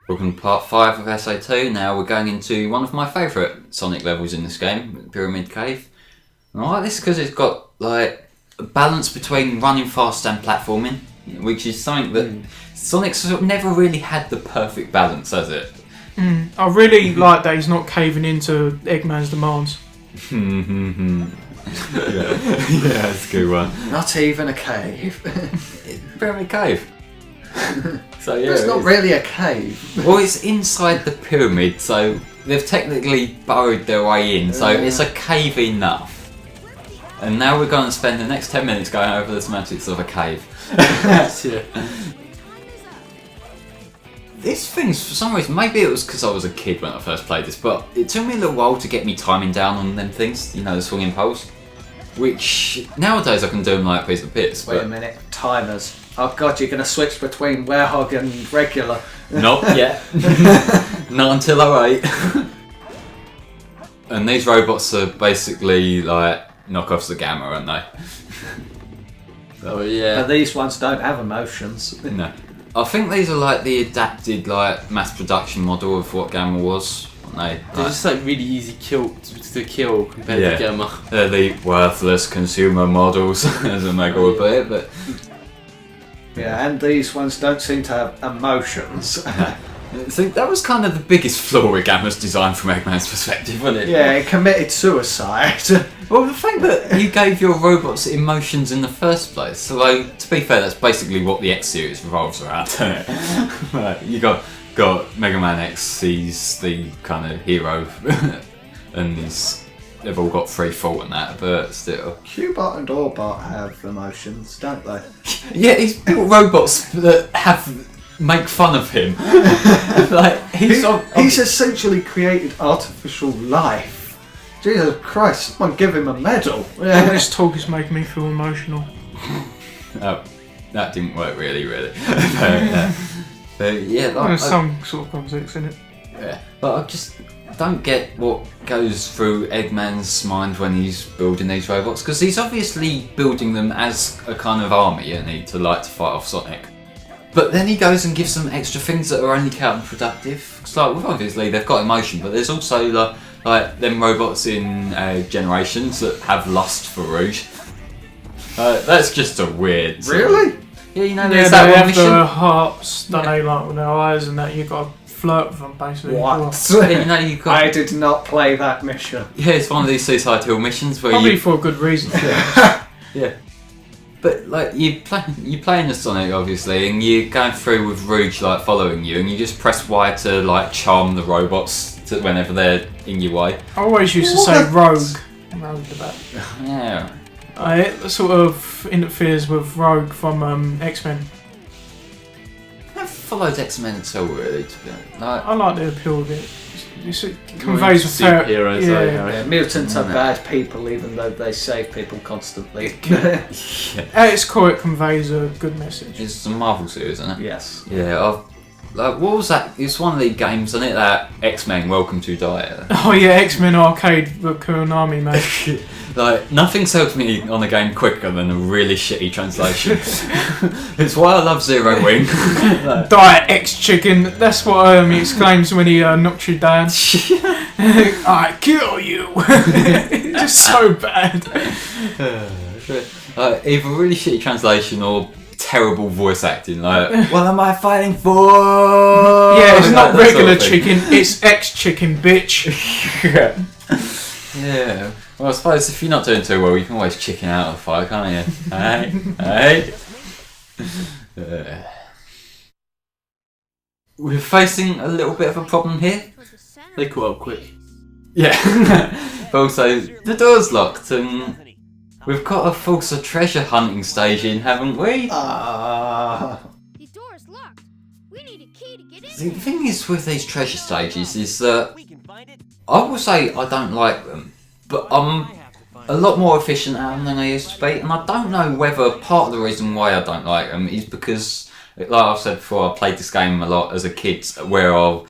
Welcome to part 5 of SA2. Now we're going into one of my favourite Sonic levels in this game, Pyramid Cave. And I like this because it's got like a balance between running fast and platforming, which is something that Sonic's sort of never really had the perfect balance, has it? I really like that he's not caving into Eggman's demands. Yeah, that's a good one. Not even a cave. Pyramid Cave. So yeah, it's not really a cave. Well, it's inside the pyramid, so they've technically burrowed their way in, so it's a cave enough. And now we're going to spend the next 10 minutes going over the semantics of a cave. This thing's, for some reason, maybe it was because I was a kid when I first played this, but it took me a little while to get me timing down on them things, you know, the swinging poles. Which, nowadays I can do them like a piece of piss. Wait a minute, timers. Oh god, you're going to switch between werehog and regular. Not yet. Not until I wait. And these robots are basically like knockoffs of Gamma, aren't they? Oh yeah. But these ones don't have emotions. No. I think these are like the adapted like mass production model of what Gamma was. They're just like really easy to kill compared to Gamma. They're the worthless consumer models, as Omega would put it, but... Yeah, and these ones don't seem to have emotions. So that was kind of the biggest flaw with Gamma's design from Eggman's perspective, wasn't it? Yeah, it committed suicide. Well, the fact that you gave your robots emotions in the first place, so like, to be fair, that's basically what the X series revolves around. Right, you got Mega Man X, he's the kind of hero, and they've all got free thought and that, but still. Cubot and Orbot have emotions, don't they? Yeah, he's built robots that make fun of him. Like he's essentially created artificial life. Jesus Christ, someone give him a medal. All this talk is making me feel emotional. Oh, that didn't work really. But yeah, there's some sort of context in it. Yeah, but I just don't get what goes through Eggman's mind when he's building these robots, because he's obviously building them as a kind of army, isn't he, to fight off Sonic. But then he goes and gives them extra things that are only counterproductive. Because well, obviously they've got emotion, but there's also like them robots in Generations that have lust for Rouge. That's just a weird. Really? Yeah, you know, they there's that one have mission. the hearts, don't they, like with their eyes and that, you've got to flirt with them basically. What? Yeah, you know, you've got... I did not play that mission. Yeah, it's one of these Suicide Hill missions where probably for a good reason. Yeah. But like you're playing as Sonic obviously, and you're going through with Rouge like following you, and you just press Y to like charm the robots whenever they're in your way. I always used to say Rogue. Rogue the back. Yeah. It sort of interferes with Rogue from X-Men. I never followed X-Men at all really, to be honest. I like the appeal of it. It conveys a superheroes. Yeah, mutants are bad people, even though they save people constantly. At its core, it conveys a good message. It's a Marvel series, isn't it? Yes. Yeah. What was that? It's one of the games, isn't it? That X-Men Welcome to Die. Oh yeah, X-Men Arcade, the Konami mate. Like, nothing's helped me on a game quicker than a really shitty translation. It's why I love Zero Wing. Die X-Chicken, that's what he exclaims when he knocks you down. I kill you! It's just so bad. Either really shitty translation or terrible voice acting, like, what am I fighting for? Yeah, it's not regular chicken, it's X-Chicken, bitch. Yeah. Well, I suppose if you're not doing too well, you can always chicken out of the fight, can't you? Hey. We're facing a little bit of a problem here. They caught up quick. Yeah. But also, the door's locked, and we've got a Fulsa treasure hunting stage in, haven't we? The door's locked. We need a key to get in. The thing is with these treasure stages is that I will say I don't like them, but I'm a lot more efficient at them than I used to be, and I don't know whether part of the reason why I don't like them is because, like I've said before, I played this game a lot as a kid where I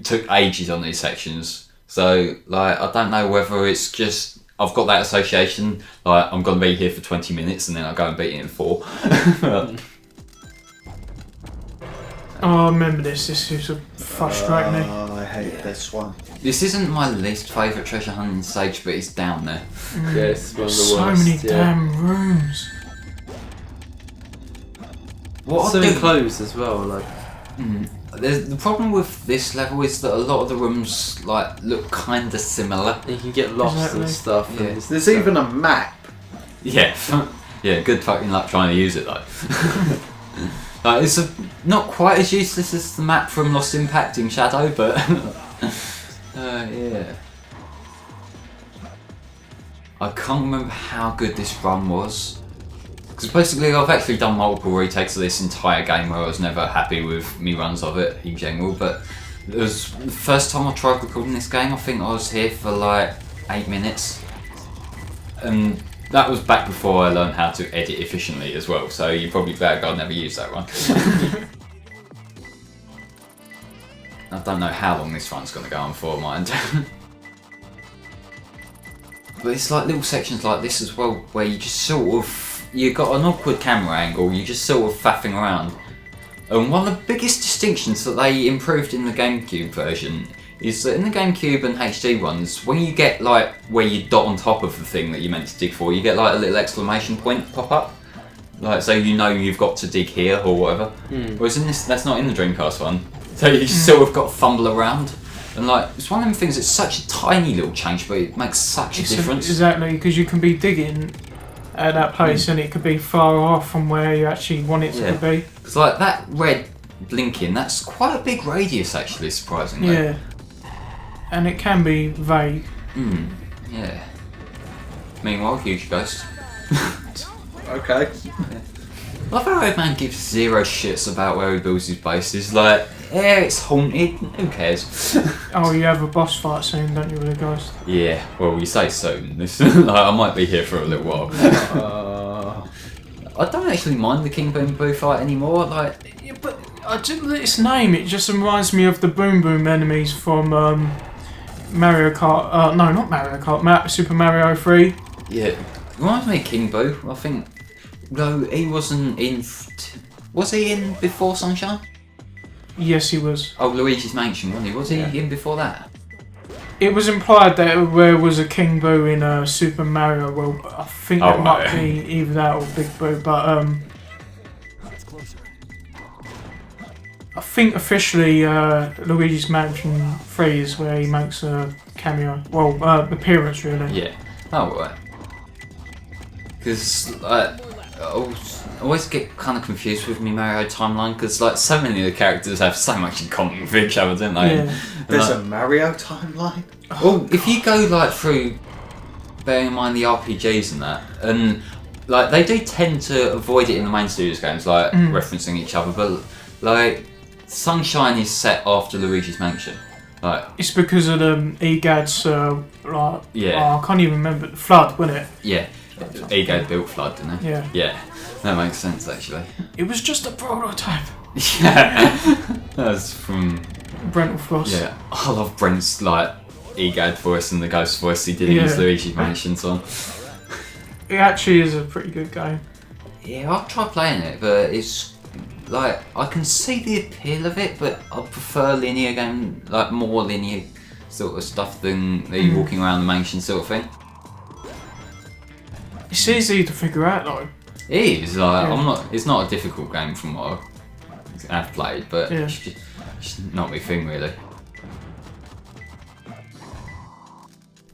took ages on these sections, so like I don't know whether it's just I've got that association, like I'm going to be here for 20 minutes and then I go and beat it in 4. Oh, I remember this. This used to frustrate me. I hate this one. This isn't my least favourite treasure hunting stage, but it's down there. Yeah, it's one of the So worst. many yeah. damn rooms. What So I many do, clothes as well. Like, the problem with this level is that a lot of the rooms like look kind of similar. you can get lost Exactly. and stuff. Yeah. And There's even a map. Yeah, yeah. Good fucking luck trying to use it though. Like, it's not quite as useless as the map from Lost Impact in Shadow, but yeah. I can't remember how good this run was. Because basically I've actually done multiple retakes of this entire game where I was never happy with me runs of it in general, but it was the first time I tried recording this game. I think I was here for like 8 minutes. And that was back before I learned how to edit efficiently as well, so you're probably glad God never used that one. I don't know how long this run's going to go on for, mind. But it's like little sections like this as well, where you just sort of, you got an awkward camera angle, you're just sort of faffing around. And one of the biggest distinctions that they improved in the GameCube version is that in the GameCube and HD ones, when you get like where you dot on top of the thing that you meant to dig for, you get like a little exclamation point pop up. Like, so you know you've got to dig here or whatever. Whereas in this, that's not in the Dreamcast one. So you sort of got to fumble around. And like, it's one of them things, it's such a tiny little change, but it makes such a difference. Exactly, because you can be digging at that place and it could be far off from where you actually want it to be. Because like that red blinking, that's quite a big radius actually, surprisingly. Yeah. And it can be vague. Yeah. Meanwhile, huge ghost. Okay. Love how Old Man gives zero shits about where he builds his base. He's like, yeah, it's haunted, who cares? Oh, you have a boss fight soon, don't you, with a ghost? Yeah, well, we say soon. This, like, I might be here for a little while. I don't actually mind the King Boom Boo fight anymore. Like, Yeah, but I just its name. It just reminds me of the Boom Boom enemies from Mario Kart. No, not Mario Kart. Super Mario 3. yeah, reminds me of King Boo. I think, no, he wasn't in. Was he in before Sunshine? Yes, he was. Oh, Luigi's Mansion, wasn't he? Was he in before that? It was implied that there was a King Boo in Super Mario World. But I think Oh, it might right. be either that or Big Boo. But I think officially Luigi's Mansion 3 is where he makes a cameo. Well, appearance really. Yeah. Oh, right. Because I always get kind of confused with me Mario timeline, because like so many of the characters have so much in common with each other, don't they? Yeah. And, There's like, a Mario timeline. well, if you go like through, bearing in mind the RPGs and that, and like they do tend to avoid it in the main studios games, like referencing each other, but like Sunshine is set after Luigi's Mansion. Like, It's because of the EGAD's like Yeah. oh, I can't even remember the flood, wasn't it? yeah, Ego built Flood, didn't he? Yeah. Yeah, that makes sense actually. It was just a prototype. Yeah, that's from. Brent Frost. Yeah, I love Brent's like EGAD voice and the ghost voice he did in his Yeah. Luigi's Mansion song. It actually is a pretty good game. Yeah, I've tried playing it, but it's like I can see the appeal of it, but I prefer linear game, like more linear sort of stuff than the walking around the mansion sort of thing. It's easy to figure out though. It is like Yeah. I'm not. It's not a difficult game from what I've played, but Yeah. it's just not my thing really.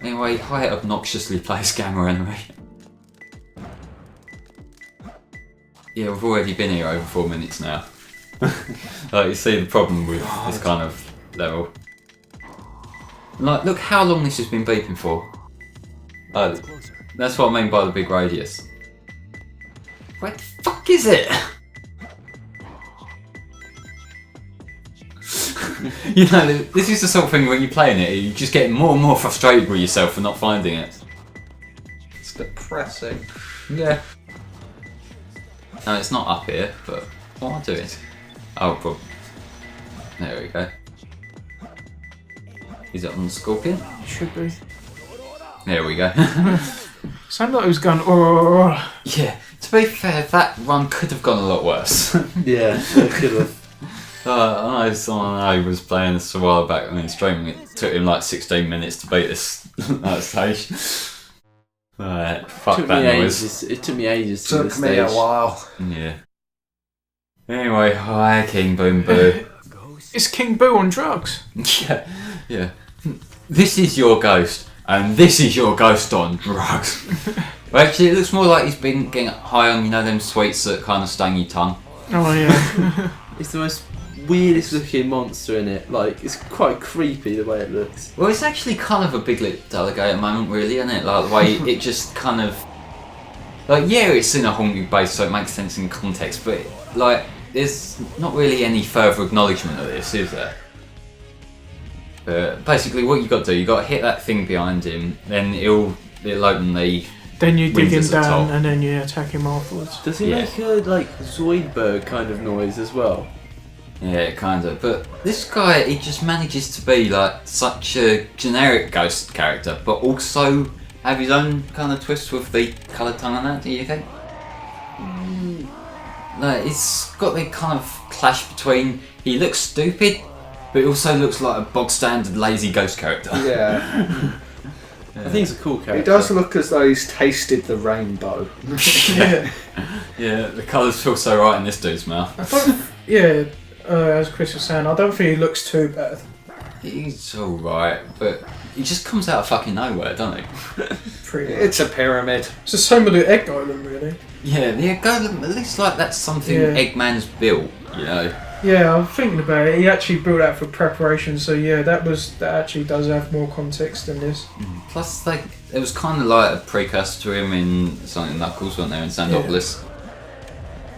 Anyway, Hyatt obnoxiously plays Gamma Enemy. Yeah, we've already been here over 4 minutes now. Like, you see the problem with this kind of level. Like, look how long this has been beeping for. That's what I mean by the big radius. Where the fuck is it? You know, this is the sort of thing when you're playing it, you just get more and more frustrated with yourself for not finding it. It's depressing. Yeah. No, it's not up here, but what am I doing? Oh, probably. There we go. Is it on the Scorpion? It should be. There we go. Sounded like it was going. Oh. Yeah, to be fair, that run could have gone a lot worse. yeah, it could have. I know someone who was playing this a while back and then streaming. It took him like 16 minutes to beat this that stage. Fuck that noise. It took me ages to Took do this me stage. a while. Yeah. Anyway, hi King Boom Boo. Is King Boo on drugs? yeah. This is your ghost, and this is your ghost on drugs. Well, actually, it looks more like he's been getting high on, them sweets that kind of sting your tongue. Oh yeah. It's the most weirdest looking monster in it. Like, it's quite creepy the way it looks. Well, it's actually kind of a big-lipped alligator moment, really, isn't it? Like, the way it just kind of... Like, yeah, it's in a haunted base, so it makes sense in context, but, like, there's not really any further acknowledgement of this, is there? Basically, what you got to do, you got to hit that thing behind him, then it'll open the... Then you dig him Windows at down top. and then you attack him afterwards. Does he make a, like, Zoidberg kind of noise as well? Yeah, kind of. But this guy, he just manages to be like such a generic ghost character, but also have his own kind of twist with the coloured tongue on that. Do you think? Like, it's got the kind of clash between he looks stupid, but he also looks like a bog standard lazy ghost character. Yeah. I think it's a cool character. He does look as though he's tasted the rainbow. Yeah. Yeah, the colours feel so right in this dude's mouth. As Chris was saying, I don't think he looks too bad. He's alright, but he just comes out of fucking nowhere, doesn't he? Pretty much. It's a pyramid. It's the same with the egg golem, really. Yeah, the golem, at least like that's something Yeah. Eggman's built, you know. Yeah, I'm thinking about it. He actually built that for preparation, so yeah, that actually does have more context than this. Plus, like, it was kind of like a precursor to him in Sonic Knuckles, weren't there, in Sandopolis?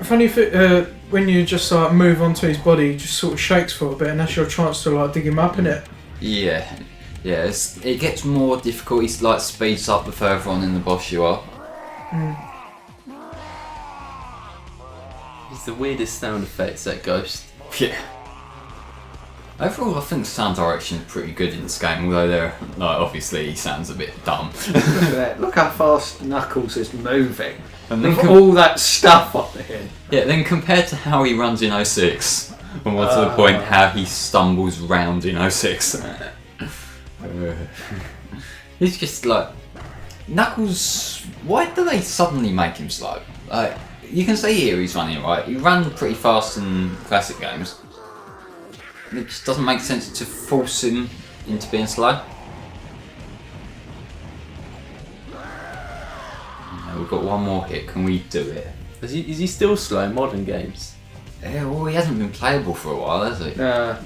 Funny if when you just like move onto his body, he just sort of shakes for a bit, and that's your chance to like dig him up in it. Yeah, it gets more difficult. He like speeds up the further on in the boss you are. It's the weirdest sound effects, that ghost. Yeah. Overall, I think the sound direction is pretty good in this game, although there, like, obviously he sounds a bit dumb. Look how fast Knuckles is moving. And then With all that stuff on him. yeah, then compared to how he runs in 06, and more to the point, how he stumbles round in 06. He's just like Knuckles. Why do they suddenly make him slow? Like, you can see here he's running right. He ran pretty fast in classic games. It just doesn't make sense to force him into being slow. We've got one more hit. Can we do it? Is he still slow in modern games? Yeah, well, he hasn't been playable for a while, has he? I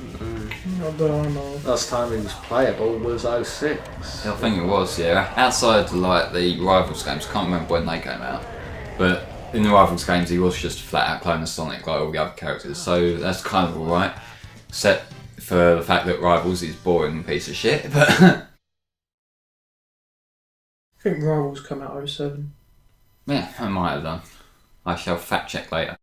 don't know. Last time he was playable was 06. I think it was, yeah. Outside like the Rivals games, I can't remember when they came out, but in the Rivals games he was just a flat out clone of Sonic like all the other characters, so that's kind of alright. Except for the fact that Rivals is boring piece of shit, but I think Rivals come out 07. yeah, I might have done. I shall fact check later.